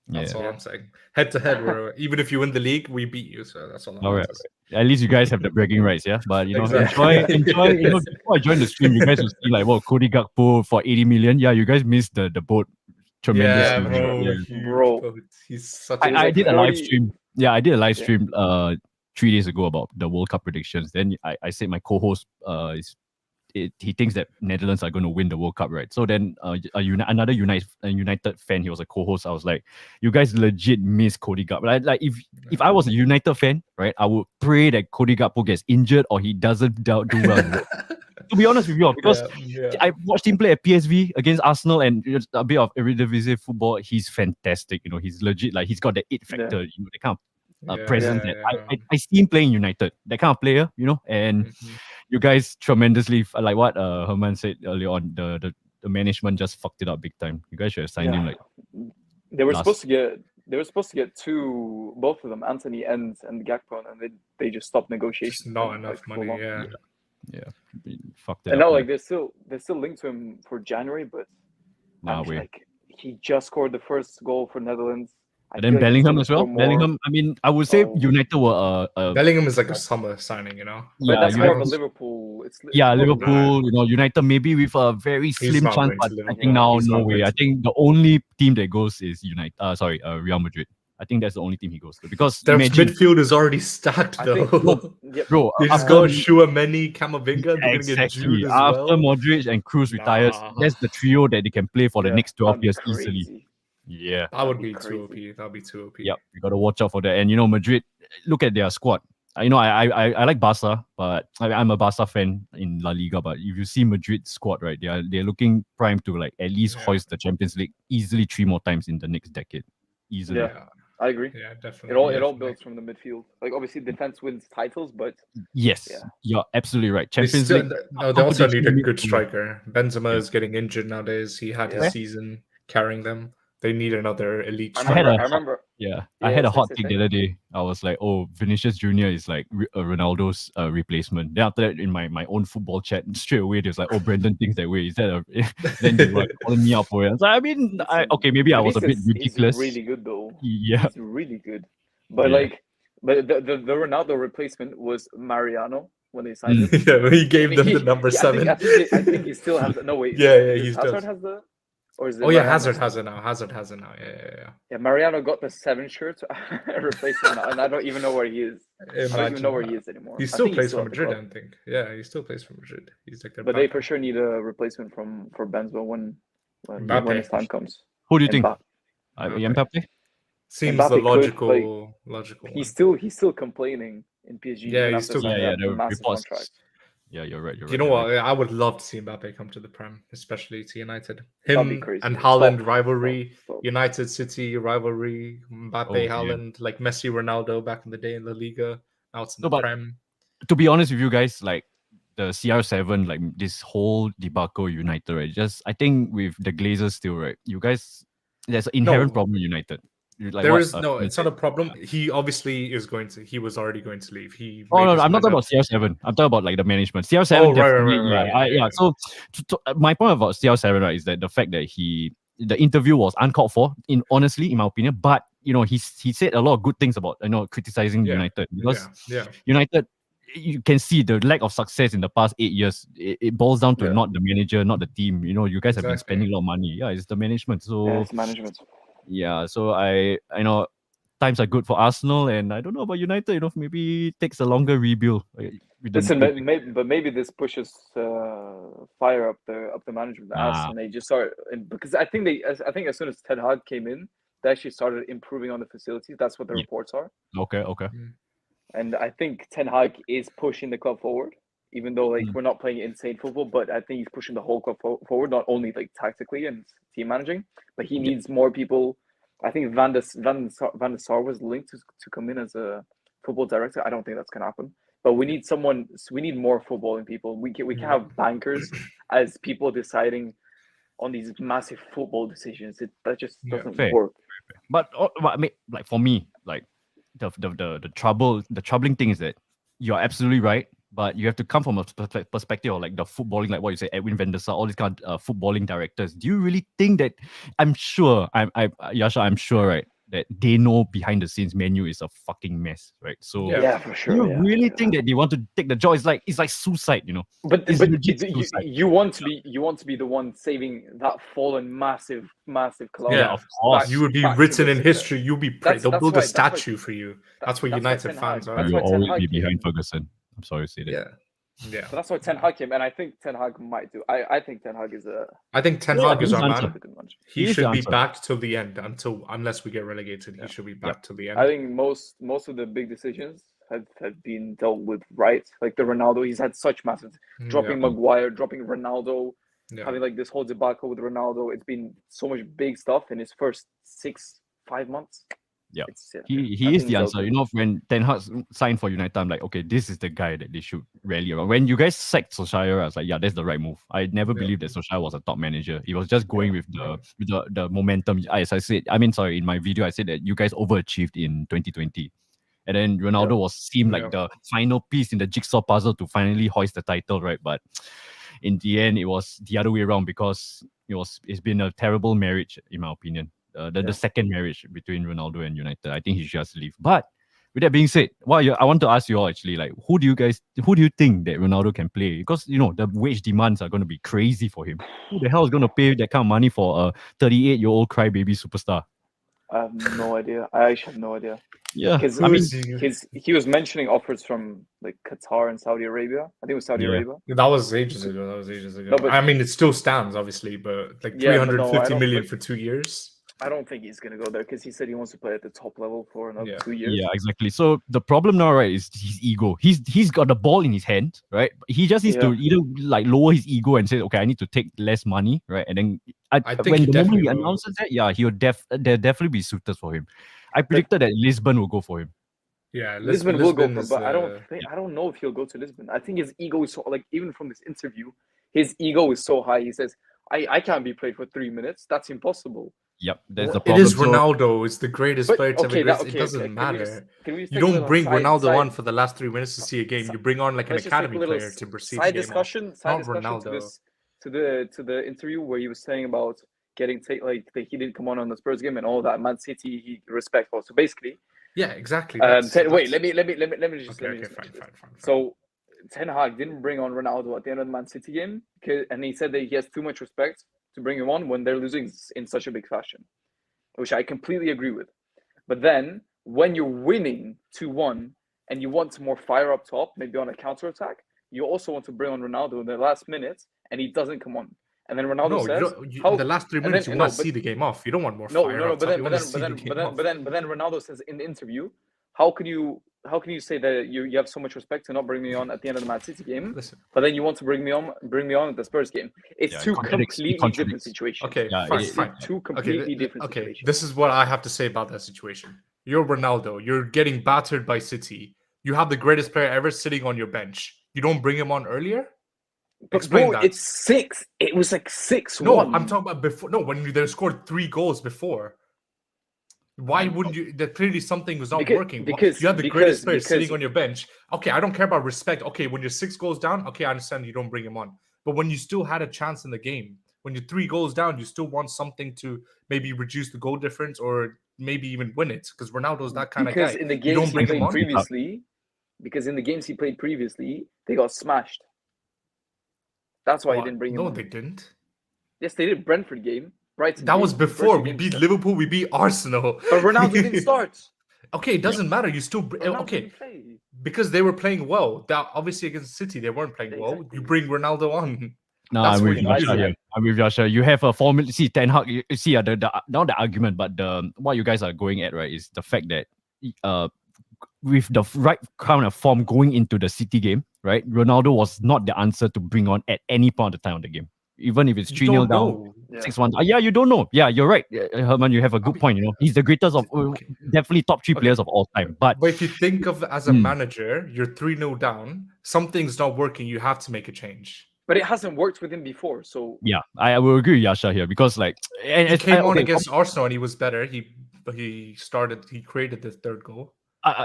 that's all I'm saying. Head to head, even if you win the league, we beat you. So that's all I'm saying. At least you guys have the bragging rights, yeah. But enjoy. Before I join the stream, you guys will see like, Cody Gakpo for 80 million. Yeah, you guys missed the boat tremendously. Bro. He's such. I did a live stream. Yeah, I did a live stream 3 days ago about the World Cup predictions. Then I said my co-host he thinks that Netherlands are going to win the World Cup, right? So then another United fan, he was a co-host. I was like, you guys legit miss Cody Gakpo. Like if I was a United fan, right, I would pray that Cody Gakpo gets injured or he doesn't do well. To be honest with you, because I watched him play at PSV against Arsenal and a bit of Eredivisie football. He's fantastic. He's legit. Like he's got the it factor. The kind of presence that I see him playing United. That kind of player, and. You guys tremendously, like what Herman said earlier on, the management just fucked it up big time. You guys should have signed him like. They were supposed to get both of them, Anthony and Gakpo, and they just stopped negotiations. Just not enough money, yeah. Fucked it and up. now like they're still linked to him for January, but he just scored the first goal for Netherlands. And then Bellingham as well. Bellingham, I mean, I would say United were Bellingham is like a summer signing, But that's more of a Liverpool. Liverpool, United maybe with a very slim chance, but I think now no way. I think the only team that goes is Real Madrid. I think that's the only team he goes to because their midfield is already stacked though. Bro, they just got Chouameni, Camavinga. Exactly. After Modric and Kroos retires, that's the trio that they can play for the next 12 years easily. Yeah, that would be too OP. That would be too OP. Yeah, you got to watch out for that. And Madrid, look at their squad. I like Barca, but I'm a Barca fan in La Liga. But if you see Madrid squad, right, they're looking primed to like at least hoist the Champions League easily 3 more times in the next decade. Easily. Yeah, I agree. Yeah, definitely. It all builds from the midfield. Like obviously, defense wins titles, but yes, you're absolutely right. Champions League. No, they also need a good striker. Benzema is getting injured nowadays. He had his season carrying them. They need another elite striker. I remember. I had a hot take the other day. I was like, Vinicius Jr. is like Ronaldo's replacement. Then after that, in my own football chat, straight away, there's like, Brendan thinks that way. Is that then they were calling me out for it. So, I mean, maybe I was a bit ridiculous. He's really good, though. Yeah. He's really good. But but the Ronaldo replacement was Mariano when they signed him. Yeah, he gave them the number 7. I think he still has no wait. Yeah, he still has the. Or is it Hazard has it now. Hazard has it now. Yeah. Mariano got the 7 shirt replacement, and I don't even know where he is. I don't even know where he is anime. He still plays for Madrid, I think. Yeah, he still plays for Madrid. He's like but they for sure need a replacement for Benzema when his time comes. Who do you think? Mbappe? Seems Mbappe the logical. He's still complaining in PSG. Yeah, he's still the massive contract. Yeah, you're right. You know what? I would love to see Mbappe come to the Prem, especially to United. Him and Haaland rivalry, United City rivalry, Mbappe, Haaland, like Messi, Ronaldo back in the day in La Liga. Now it's in the Prem. To be honest with you guys, like the CR7, like this whole debacle United, right? I think with the Glazers still, right? You guys, there's an inherent problem with United. Like it's not a problem. He obviously is going to. He was already going to leave. I'm not talking about CR7. I'm talking about like the management. CR7, right. So my point about CR7, right, is that the fact that the interview was uncalled for, honestly, in my opinion. But he said a lot of good things about criticizing United because United. You can see the lack of success in the past 8 years. It boils down to not the manager, not the team. You guys have been spending a lot of money. Yeah, it's the management. So it's management. Yeah, so I know times are good for Arsenal, and I don't know about United. Maybe it takes a longer rebuild. Listen, but maybe this pushes fire up the management ass, and they just started. And because I think as soon as Ten Hag came in, they actually started improving on the facilities. That's what the reports are. Okay. And I think Ten Hag is pushing the club forward, even though like we're not playing insane football. But I think he's pushing the whole club forward, not only like tactically and team managing, but he needs more people. I think Van der Sar was linked to come in as a football director. I don't think that's gonna happen. But we need someone. We need more footballing people. We can have bankers as people deciding on these massive football decisions. That just doesn't work. But I mean, like for me, like the troubling thing is that you're absolutely right. But you have to come from a perspective of like the footballing, like what you say, Edwin van der Sar, all these kind of footballing directors. Do you really think that? I'm sure, Yasha, I'm sure, right, that they know behind the scenes Man U is a fucking mess, right? So yeah, for sure. You really think that they want to take the job? It's like suicide, you know. But you want to be the one saving that fallen massive club. Yeah, of course. You would be written in history. You'll be praised. They'll build a statue for you. That's what United fans are. You'll always be behind Ferguson. I'm sorry to say that. Yeah. So that's why Ten Hag came, and I think Ten Hag might do. I think Ten Hag is a. I think Ten Hag is our man. He should be answer. backed till the end, unless we get relegated. He should be backed till the end. I think most of the big decisions have been dealt with right. Like the Ronaldo, he's had such massive dropping Maguire, dropping Ronaldo, having like this whole debacle with Ronaldo. It's been so much big stuff in his first 5 months. Yeah, he is the answer. You know, when Ten Hag signed for United, I'm like, okay, this is the guy that they should rally around. When you guys sacked Solskjaer, I was like, yeah, that's the right move. I never believed that Solskjaer was a top manager. He was just going with the momentum. As I said, in my video, I said that you guys overachieved in 2020. And then Ronaldo seemed like the final piece in the jigsaw puzzle to finally hoist the title, right? But in the end, it was the other way around because it's been a terrible marriage, in my opinion. The second marriage between Ronaldo and United. I think he should just leave. But with that being said, I want to ask you all actually, like, who do you think that Ronaldo can play? Because the wage demands are going to be crazy for him. Who the hell is going to pay that kind of money for a 38-year-old crybaby superstar? I have no idea. I actually have no idea. Yeah, because he was mentioning offers from like Qatar and Saudi Arabia. I think it was Saudi Arabia. That was ages ago. No, but I mean, it still stands, obviously. But like 350 million for 2 years. I don't think he's going to go there because he said he wants to play at the top level for another 2 years. Yeah, exactly. So the problem now, right, is his ego. He's got the ball in his hand, right? He just needs to either like lower his ego and say, okay, I need to take less money, right? And then I think when the moment he announces that, he'll there'll definitely be suitors for him. I predicted that Lisbon will go for him. Yeah, Lisbon will go for him, but I don't know if he'll go to Lisbon. I think his ego is so, like, even from this interview, his ego is so high. He says, I can't be played for 3 minutes. That's impossible. Yep, there's the problem. It is Ronaldo. It's the greatest player to ever exist. It doesn't matter. You don't bring Ronaldo on for the last 3 minutes to see a game. You bring on like an academy player to proceed. Side discussion Ronaldo. To the interview where he was saying about getting like that he didn't come on the Spurs game and all that. Man City, he respect for. So basically, exactly. Wait, let me just. Fine. So Ten Hag didn't bring on Ronaldo at the end of the Man City game, and he said that he has too much respect to bring him on when they're losing in such a big fashion, which I completely agree with. But then when you're winning 2-1 and you want more fire up top, maybe on a counter attack, you also want to bring on Ronaldo in the last minute, and he doesn't come on. And then Ronaldo says, in the last 3 minutes, you want to see the game off. You don't want more fire up top. But then Ronaldo says in the interview, how can you say that you have so much respect to not bring me on at the end of the Man City game, but then you want to bring me on at the Spurs game? It's two completely different situations. Okay, fine. Two completely different situations. This is what I have to say about that situation. You're Ronaldo. You're getting battered by City. You have the greatest player ever sitting on your bench. You don't bring him on earlier? Explain that. It's 6. It was like 6-1. No, I'm talking about before. No, when they scored 3 goals before. Why wouldn't you? That clearly something was not working. Because you have the greatest player sitting on your bench. Okay, I don't care about respect. Okay, when you're 6 goals down, okay, I understand you don't bring him on. But when you still had a chance in the game, when you're 3 goals down, you still want something to maybe reduce the goal difference or maybe even win it. Because Ronaldo's that kind of guy. Because in the games he played previously, they got smashed. That's why he didn't bring him on. No, they didn't. Yes, they did. Brentford game. Brighton. That was before. We beat Liverpool. We beat Arsenal. But Ronaldo didn't start. Okay, it doesn't matter. You still because they were playing well. That obviously against City they weren't playing well. You bring Ronaldo on. No, That's I'm what with you Yasha do. here. I'm with Yasha. You have a formula. See, Ten Hag. You see, not the argument, but the what you guys are going at, right, is the fact that with the right kind of form going into the City game, right, Ronaldo was not the answer to bring on at any point of the time of the game. Even if it's You 3-0 don't down, know. 6-1. Yeah, you don't know. Yeah, you're right. Herman, you have a good point. He's the greatest of Okay. definitely top 3 players of all time. But if you think of as a manager, you're 3-0 down, something's not working, you have to make a change. But it hasn't worked with him before, so yeah, I will agree with Yasha here because like he came on against Arsenal and he was better. He created the third goal.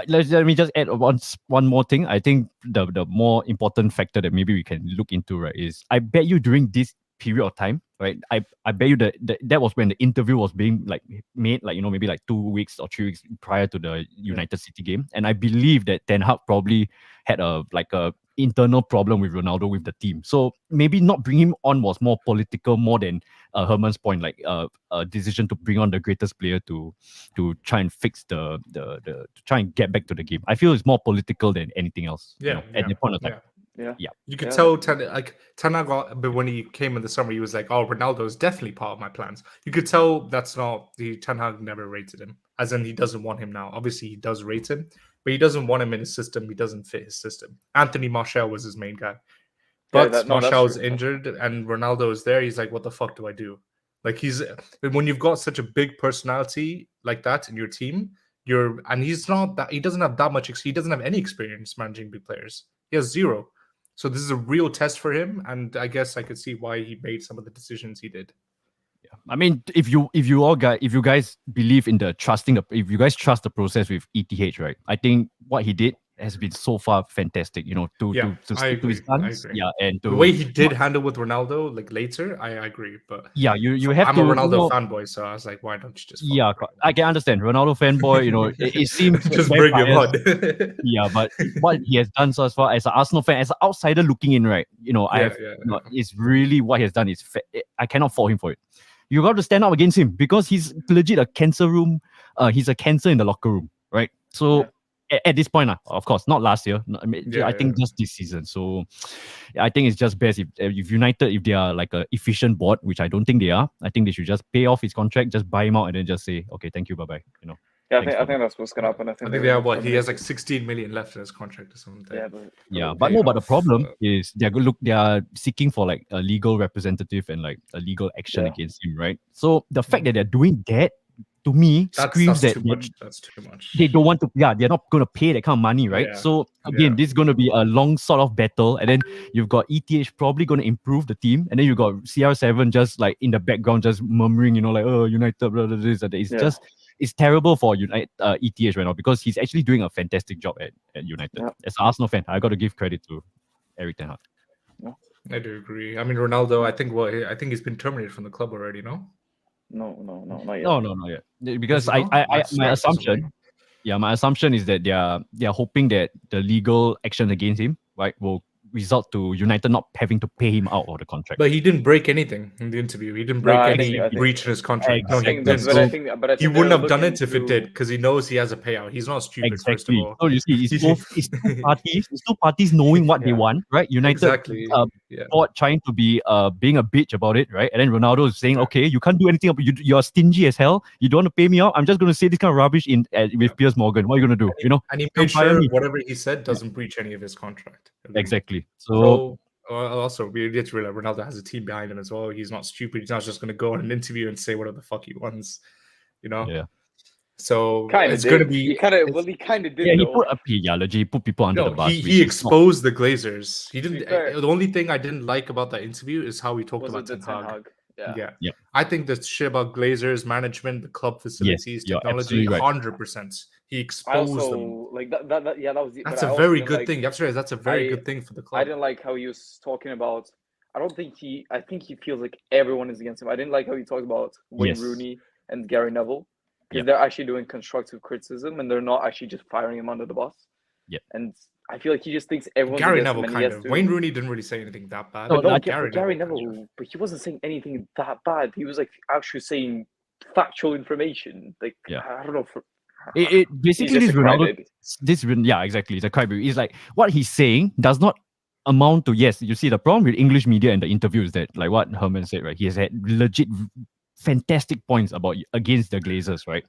Let me just add one more thing. I think the more important factor that maybe we can look into, right, is I bet you during this period of time, right, I bet you that was when the interview was being like made, like maybe like 2 weeks or 3 weeks prior to the United City game, and I believe that Ten Hag probably had a internal problem with Ronaldo with the team. So maybe not bring him on was more political, more than Herman's point, like a decision to bring on the greatest player to try and fix to try and get back to the game. I feel it's more political than anything else. At the point of time. Yeah. You could tell Ten Hag, but when he came in the summer, he was like, "Oh, Ronaldo is definitely part of my plans." You could tell that's not Ten Hag never rated him, as in he doesn't want him now. Obviously, he does rate him, but he doesn't want him in his system. He doesn't fit his system. Anthony Martial was his main guy, but Martial's injured and Ronaldo is there. He's like, "What the fuck do I do?" Like when you've got such a big personality like that in your team, he's not that. He doesn't have that much. He doesn't have any experience managing big players. He has zero. So this is a real test for him, and I guess I could see why he made some of the decisions he did. Yeah, I mean, if you guys believe in if you guys trust the process with ETH, right? I think what he did has been so far fantastic. To stick to his guns. Yeah, and the way he did handle with Ronaldo, like later, I agree. But yeah, you have I'm to. I'm a Ronaldo fanboy, so I was like, why don't you just? Yeah, I can understand Ronaldo fanboy. It seems just break your blood. Yeah, but what he has done so far as an Arsenal fan, as an outsider looking in, right? It's really what he has done is I cannot fault him for it. You got to stand up against him because he's legit a cancer room. He's a cancer in the locker room, right? So at this point, of course, not last year. I think just this season. So I think it's just best if United, if they are like an efficient board, which I don't think they are, I think they should just pay off his contract, just buy him out, and then just say, okay, thank you, bye bye. Yeah, I think that's what's gonna happen. I think he has like 16 million left in his contract or something. But the problem is they are seeking for like a legal representative and like a legal action against him, right? So the fact that they're doing that, to me, screams that that's too much. They don't want to. Yeah, they're not going to pay that kind of money, right? Yeah. So again, this is going to be a long sort of battle, and then you've got ETH probably going to improve the team, and then you've got CR7 just like in the background, just murmuring, like, oh, United, blah, blah, this, and that. It's terrible for United ETH right now because he's actually doing a fantastic job at United. Yeah. As an Arsenal fan, I got to give credit to Erik ten Hag. Yeah. I do agree. I mean, Ronaldo, I think he's been terminated from the club already, no? No, not yet. No, not yet. Because my assumption is that they are hoping that the legal action against him, right, will result to United not having to pay him out of the contract. But he didn't break anything in the interview. He didn't break any breach in his contract. No, he didn't. But he wouldn't have done it if it did, because he knows he has a payout. He's not stupid, first of all. So you see, it's two parties knowing what they want, right? United trying to be being a bitch about it, right? And then Ronaldo is saying, okay, you can't do anything. You're stingy as hell. You don't want to pay me out. I'm just going to say this kind of rubbish with Piers Morgan. What are you going to do? And he made sure whatever he said doesn't breach any of his contract. Exactly. So also, we need to realize Ronaldo has a team behind him as well. He's not stupid. He's not just going to go on an interview and say whatever the fuck he wants, Yeah. So it's going to be. He kind of did. Yeah, he put people under the bus. He exposed the Glazers. He didn't. The only thing I didn't like about that interview is how he talked about Ten Hag. Yeah. I think the shit about Glazers, management, the club facilities, technology, 100%. He exposed them. Like that. Yeah, that was. That's a very good thing. That's a very good thing for the club. I didn't like how he was talking about. I think he feels like everyone is against him. I didn't like how he talked about Wayne Rooney and Gary Neville, because they're actually doing constructive criticism and they're not actually just firing him under the bus. Yeah. And I feel like he just thinks everyone's Gary Neville kind of. Wayne Rooney didn't really say anything that bad. Gary Neville, but he wasn't saying anything that bad. He was like actually saying factual information. Like I don't know. It basically this Ronaldo. Exactly. It's a crybaby. It's like what he's saying does not amount to, yes, you see the problem with English media and the interview is that, like what Herman said, right? He has had legit fantastic points about against the Glazers, right?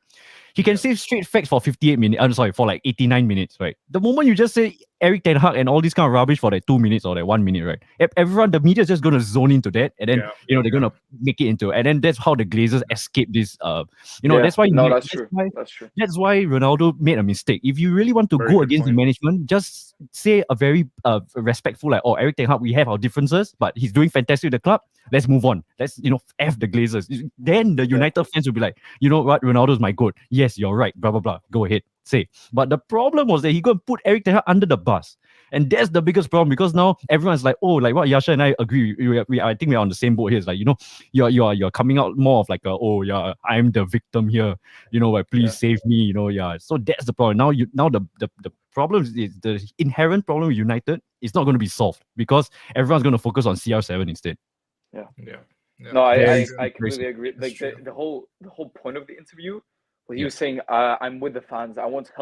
He can say straight facts for 58 minutes. I'm sorry, for like 89 minutes, right? The moment you just say Eric Ten Hag and all this kind of rubbish for like 2 minutes or like 1 minute, right? Everyone, the media is just going to zone into that, and then they're going to make it into, and then that's how the Glazers escape this. That's why. No, that's true. That's true. That's why Ronaldo made a mistake. If you really want to go against the management, just say a very respectful, like, oh, Eric Ten Hag, we have our differences, but he's doing fantastic with the club. Let's move on. Let's, F the Glazers. Then the United fans will be like, you know what, Ronaldo's my goat. Yes, you're right. Blah, blah, blah. Go ahead. Say. But the problem was that he going to put Eric Ten Hag under the bus. And that's the biggest problem, because now everyone's like, oh, like what Yasha and I agree. I think we're on the same boat here. It's like, you're coming out more of like I'm the victim here. Like, please save me. So that's the problem. Now the problem is the inherent problem with United is not going to be solved, because everyone's going to focus on CR7 instead. Yeah. No, I completely agree. Like the whole point of the interview, he was saying, I'm with the fans. I want to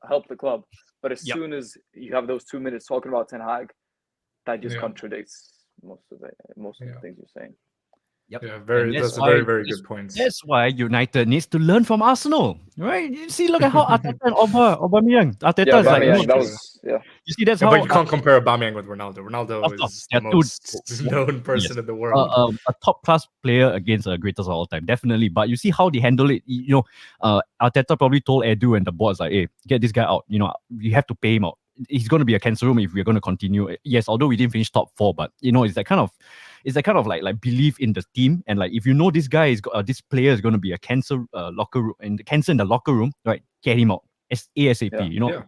help the club. But as soon as you have those 2 minutes talking about Ten Hag, that just contradicts most of the things you're saying. Yep. Yeah, that's a very, very good point. That's why United needs to learn from Arsenal, right? You see, look at how Arteta and Aubameyang. Arteta is like, you see, that's how. But you can't compare Aubameyang with Ronaldo. Ronaldo is the most known person in the world. A top class player against a greatest of all time, definitely. But you see how they handle it. Arteta probably told Edu and the boards like, "Hey, get this guy out. You have to pay him out. He's going to be a cancer room if we're going to continue." Yes, although we didn't finish top 4, but it's that kind of like belief in the team, and like if this guy is this player is going to be a cancer locker room and cancer in the locker room, right? Get him out ASAP.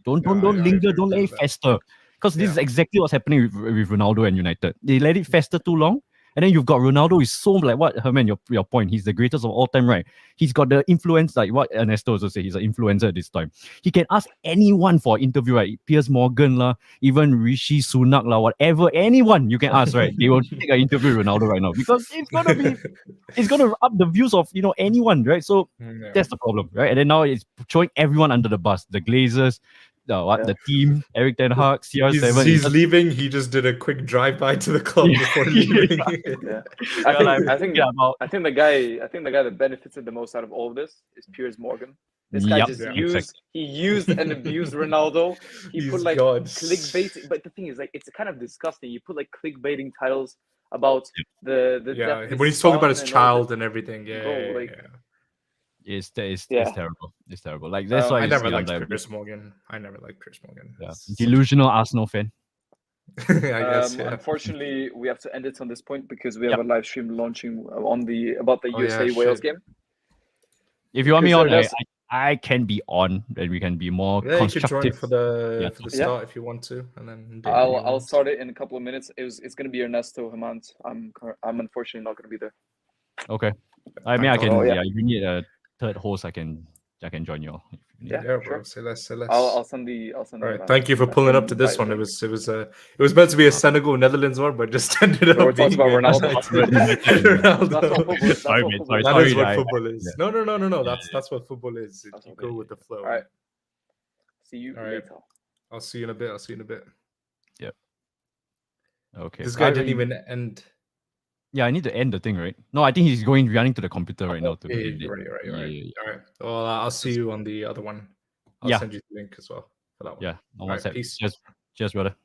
Don't linger, don't let it fester, because this is exactly what's happening with Ronaldo and United. They let it fester too long. And then you've got Ronaldo is so like what Herman, your point. He's the greatest of all time, right? He's got the influence, like what Ernesto also said. He's an influencer at this time. He can ask anyone for an interview, right? Piers Morgan lah, even Rishi Sunak lah, whatever, anyone you can ask, right? They will take an interview with Ronaldo right now, because it's gonna up the views of anyone, right? So that's the problem, right? And then now it's throwing everyone under the bus. The Glazers. The team, Eric Ten Hag, CR7. He's leaving. He just did a quick drive-by to the club before leaving. I think the guy that benefited the most out of all of this is Piers Morgan. This guy used and abused Ronaldo. He put like clickbait, but the thing is, like, it's kind of disgusting. You put like clickbaiting titles about the when he's talking about his child and everything. It's terrible. It's terrible. Like that's why I never liked Piers Morgan. Yeah. Delusional Arsenal fan. I guess. Unfortunately, we have to end it on this point because we have a live stream launching about the USA Wales game. If you want me on, I can be on, and we can be more constructive. You can join for the start if you want to, and then I'll start it in a couple of minutes. It's going to be Ernesto Hemant. I'm unfortunately not going to be there. Okay. I mean, I can. If you need a third host, I can join you all. Sure. Say less. I'll send the. All right. Thank you for pulling up to this one. It was meant to be a Senegal Netherlands one, but just ended up being Ronaldo. That is what football is. No. That's what football is. You go with the flow. All right. See you later. I'll see you in a bit. Yep. Okay. This guy didn't even end. Yeah, I need to end the thing, right? No, I think he's running to the computer right now. Right. All right. Well, I'll see you on the other one. I'll send you the link as well for that one. Yeah, on WhatsApp. Peace. Cheers, brother.